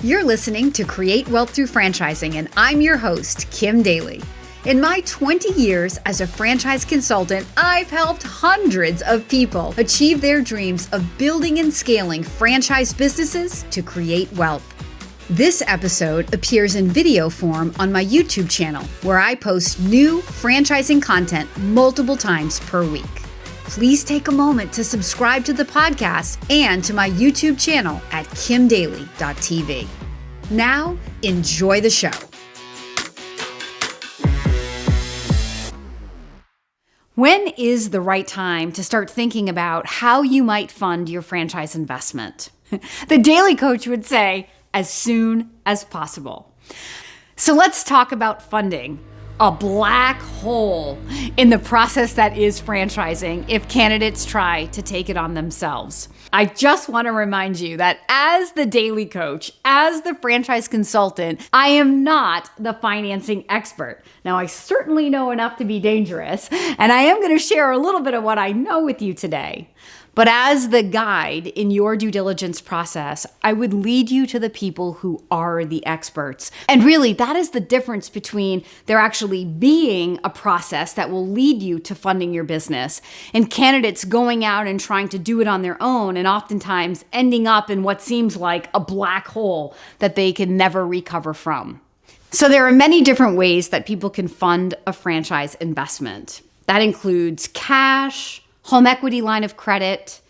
You're listening to Create Wealth Through Franchising, and I'm your host, Kim Daly. In my 20 years as a franchise consultant, I've helped hundreds of people achieve their dreams of building and scaling franchise businesses to create wealth. This episode appears in video form on my YouTube channel, where I post new franchising content multiple times per week. Please take a moment to subscribe to the podcast and to my YouTube channel at kimdaly.tv. Now, enjoy the show. When is the right time to start thinking about how you might fund your franchise investment? The Daly Coach would say, as soon as possible. So let's talk about funding, a black hole in the process that is franchising if candidates try to take it on themselves. I just want to remind you that as the Daly Coach, as the franchise consultant, I am not the financing expert. Now, I certainly know enough to be dangerous, and I am going to share a little bit of what I know with you today. But as the guide in your due diligence process, I would lead you to the people who are the experts. And really, that is the difference between there actually being a process that will lead you to funding your business and candidates going out and trying to do it on their own and oftentimes ending up in what seems like a black hole that they can never recover from. So there are many different ways that people can fund a franchise investment. That includes cash, home equity line of credit,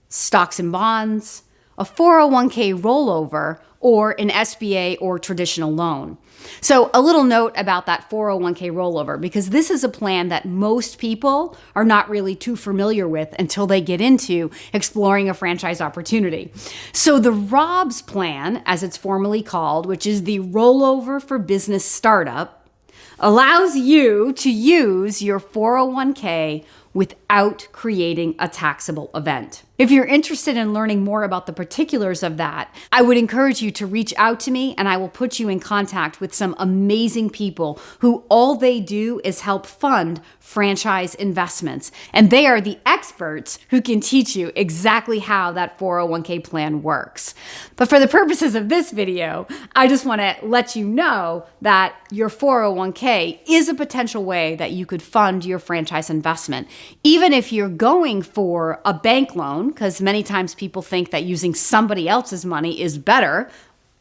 stocks and bonds, a 401k rollover, or an SBA or traditional loan. So a little note about that 401k rollover, because this is a plan that most people are not really too familiar with until they get into exploring a franchise opportunity. So the ROBS plan, as it's formally called, which is the rollover for business startup, allows you to use your 401k without creating a taxable event. If you're interested in learning more about the particulars of that, I would encourage you to reach out to me and I will put you in contact with some amazing people who all they do is help fund franchise investments. And they are the experts who can teach you exactly how that 401k plan works. But for the purposes of this video, I just want to let you know that your 401k is a potential way that you could fund your franchise investment. Even if you're going for a bank loan, because many times people think that using somebody else's money is better.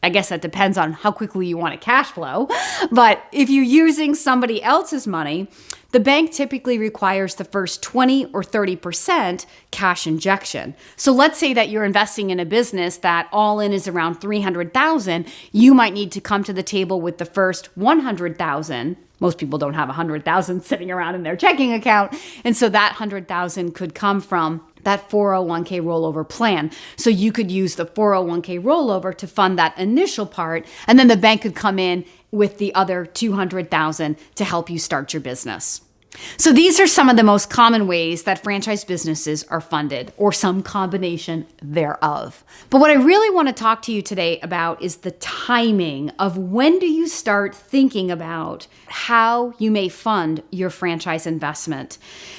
I guess that depends on how quickly you want to cash flow. But if you're using somebody else's money, the bank typically requires the first 20 or 30% cash injection. So let's say that you're investing in a business that all in is around $300,000. You might need to come to the table with the first $100,000. Most people don't have $100,000 sitting around in their checking account. And so that $100,000 could come from that 401k rollover plan. So you could use the 401k rollover to fund that initial part, and then the bank could come in with the other $200,000 to help you start your business. So these are some of the most common ways that franchise businesses are funded, or some combination thereof. But what I really want to talk to you today about is the timing of when do you start thinking about how you may fund your franchise investment.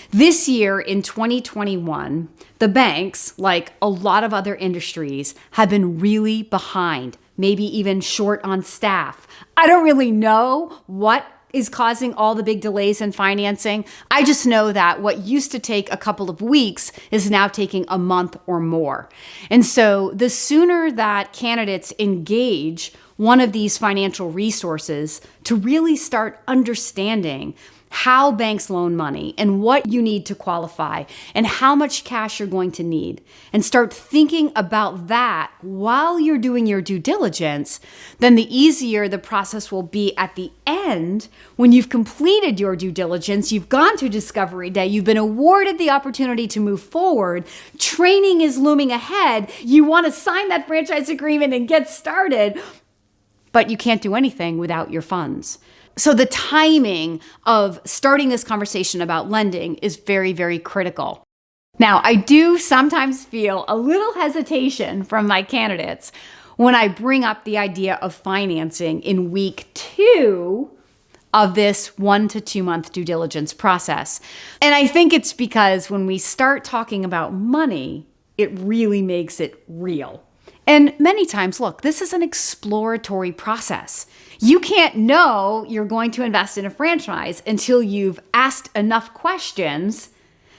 This year in 2021, the banks, like a lot of other industries, have been really behind, maybe even short on staff. I don't really know what is causing all the big delays in financing. I just know that what used to take a couple of weeks is now taking a month or more. And so the sooner that candidates engage one of these financial resources to really start understanding how banks loan money and what you need to qualify and how much cash you're going to need, and start thinking about that while you're doing your due diligence, then the easier the process will be at the end when you've completed your due diligence, you've gone to discovery day, you've been awarded the opportunity to move forward, training is looming ahead, you want to sign that franchise agreement and get started, but you can't do anything without your funds. So the timing of starting this conversation about lending is very, very critical. Now, I do sometimes feel a little hesitation from my candidates when I bring up the idea of financing in week 2 of this 1 to 2 month due diligence process. And I think it's because when we start talking about money, it really makes it real. And many times, look, this is an exploratory process. You can't know you're going to invest in a franchise until you've asked enough questions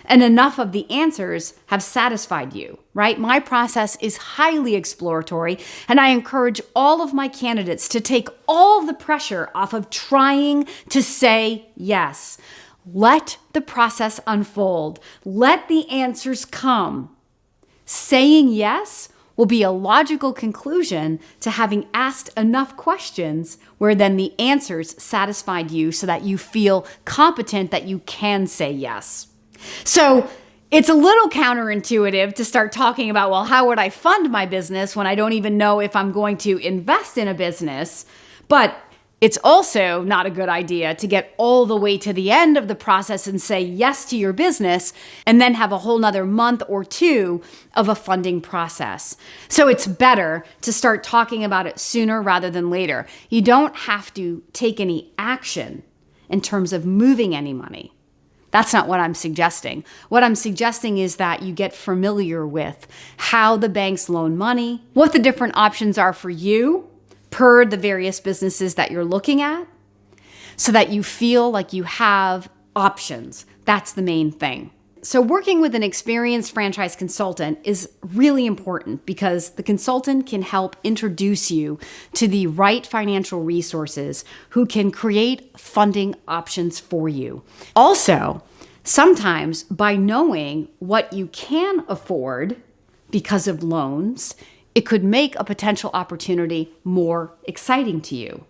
and enough of the answers have satisfied you, right? My process is highly exploratory, and I encourage all of my candidates to take all of the pressure off of trying to say yes. Let the process unfold. Let the answers come. Saying yes will be a logical conclusion to having asked enough questions where then the answers satisfied you so that you feel competent that you can say yes. So it's a little counterintuitive to start talking about, well, how would I fund my business when I don't even know if I'm going to invest in a business? But it's also not a good idea to get all the way to the end of the process and say yes to your business and then have a whole nother month or two of a funding process. So it's better to start talking about it sooner rather than later. You don't have to take any action in terms of moving any money. That's not what I'm suggesting. What I'm suggesting is that you get familiar with how the banks loan money, what the different options are for you per the various businesses that you're looking at, so that you feel like you have options. That's the main thing. So working with an experienced franchise consultant is really important because the consultant can help introduce you to the right financial resources who can create funding options for you. Also, sometimes by knowing what you can afford because of loans, it could make a potential opportunity more exciting to you.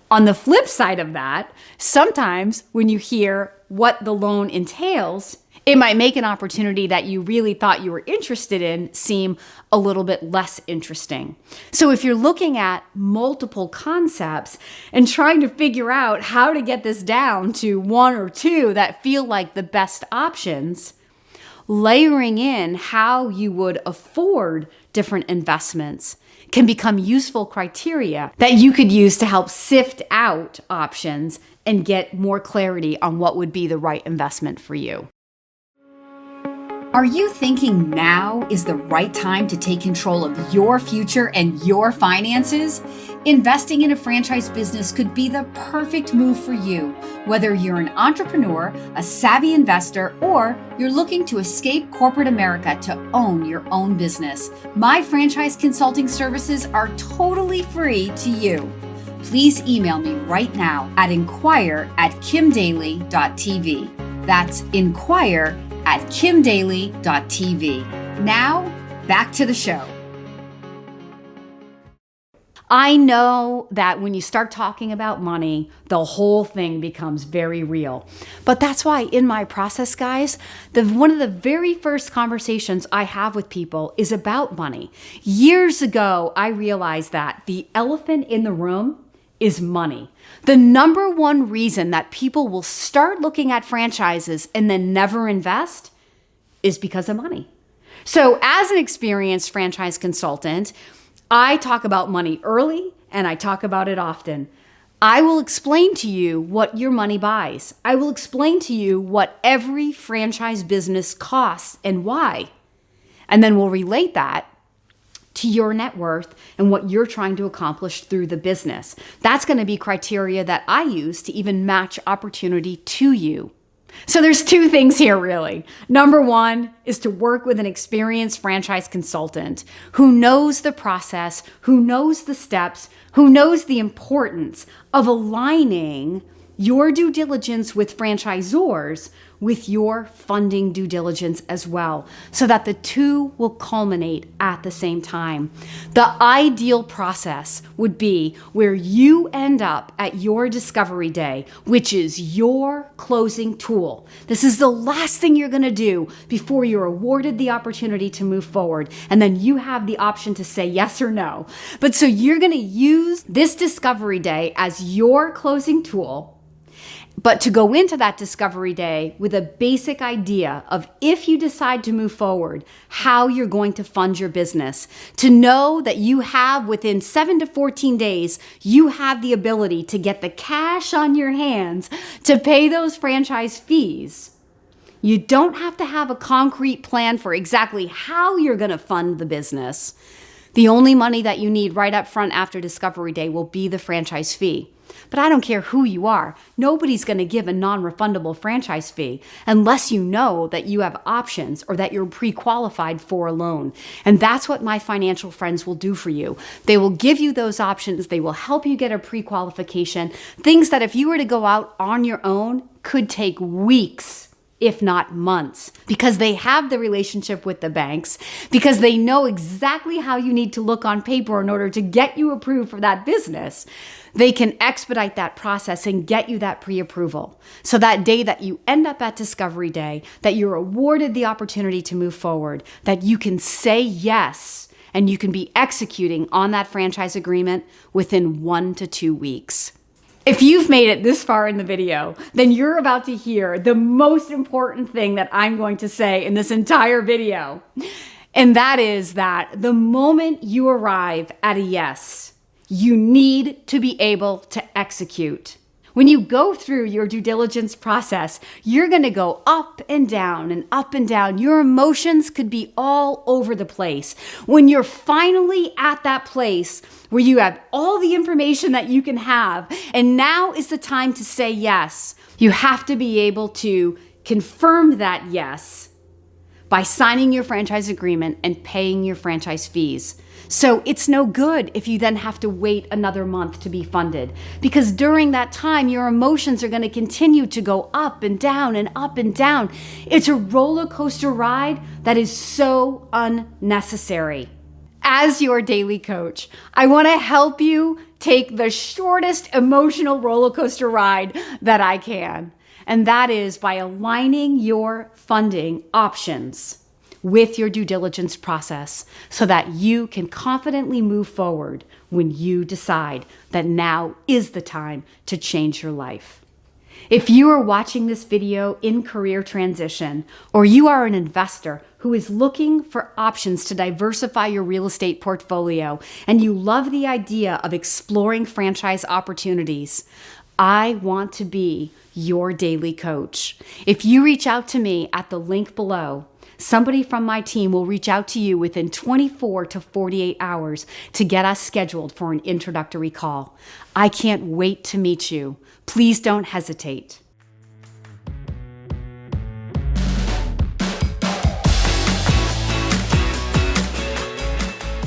On the flip side of that, sometimes when you hear what the loan entails, it might make an opportunity that you really thought you were interested in seem a little bit less interesting. So if you're looking at multiple concepts and trying to figure out how to get this down to one or two that feel like the best options, layering in how you would afford different investments can become useful criteria that you could use to help sift out options and get more clarity on what would be the right investment for you. Are you thinking now is the right time to take control of your future and your finances? Investing in a franchise business could be the perfect move for you, whether you're an entrepreneur, a savvy investor, or you're looking to escape corporate America to own your own business. My franchise consulting services are totally free to you. Please email me right now at inquire@kimdaly.tv. That's inquire@kimdaly.tv. Now, back to the show. I know that when you start talking about money, the whole thing becomes very real. But that's why in my process, guys, one of the very first conversations I have with people is about money. Years ago, I realized that the elephant in the room is money. The number one reason that people will start looking at franchises and then never invest is because of money. So as an experienced franchise consultant, I talk about money early and I talk about it often. I will explain to you what your money buys. I will explain to you what every franchise business costs and why. And then we'll relate that to your net worth and what you're trying to accomplish through the business. That's going to be criteria that I use to even match opportunity to you. So there's two things here, really. Number one is to work with an experienced franchise consultant who knows the process, who knows the steps, who knows the importance of aligning your due diligence with franchisors with your funding due diligence as well, so that the two will culminate at the same time. The ideal process would be where you end up at your discovery day, which is your closing tool. This is the last thing you're going to do before you're awarded the opportunity to move forward. And then you have the option to say yes or no. But so you're going to use this discovery day as your closing tool, but to go into that discovery day with a basic idea of, if you decide to move forward, how you're going to fund your business. To know that you have, within 7 to 14 days, you have the ability to get the cash on your hands to pay those franchise fees. You don't have to have a concrete plan for exactly how you're going to fund the business. The only money that you need right up front after discovery day will be the franchise fee. But I don't care who you are. Nobody's going to give a non-refundable franchise fee unless you know that you have options or that you're pre-qualified for a loan. And that's what my financial friends will do for you. They will give you those options. They will help you get a pre-qualification. Things that if you were to go out on your own could take weeks, if not months, because they have the relationship with the banks, because they know exactly how you need to look on paper in order to get you approved for that business. They can expedite that process and get you that pre-approval. So that day that you end up at discovery day, that you're awarded the opportunity to move forward, that you can say yes, and you can be executing on that franchise agreement within 1 to 2 weeks. If you've made it this far in the video, then you're about to hear the most important thing that I'm going to say in this entire video. And that is that the moment you arrive at a yes, you need to be able to execute. When you go through your due diligence process, you're going to go up and down and up and down. Your emotions could be all over the place. When you're finally at that place where you have all the information that you can have, and now is the time to say yes, you have to be able to confirm that yes by signing your franchise agreement and paying your franchise fees. So it's no good if you then have to wait another month to be funded, because during that time, your emotions are going to continue to go up and down and up and down. It's a roller coaster ride that is so unnecessary. As your daily coach, I want to help you take the shortest emotional roller coaster ride that I can. And that is by aligning your funding options with your due diligence process so that you can confidently move forward when you decide that now is the time to change your life. If you are watching this video in career transition, or you are an investor who is looking for options to diversify your real estate portfolio, and you love the idea of exploring franchise opportunities, I want to be your daily coach. If you reach out to me at the link below, somebody from my team will reach out to you within 24 to 48 hours to get us scheduled for an introductory call. I can't wait to meet you. Please don't hesitate.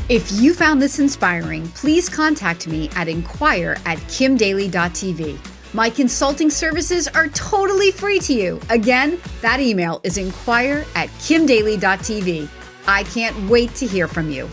If you found this inspiring, please contact me at inquire@kimdaly.tv. My consulting services are totally free to you. Again, that email is inquire@kimdaly.tv. I can't wait to hear from you.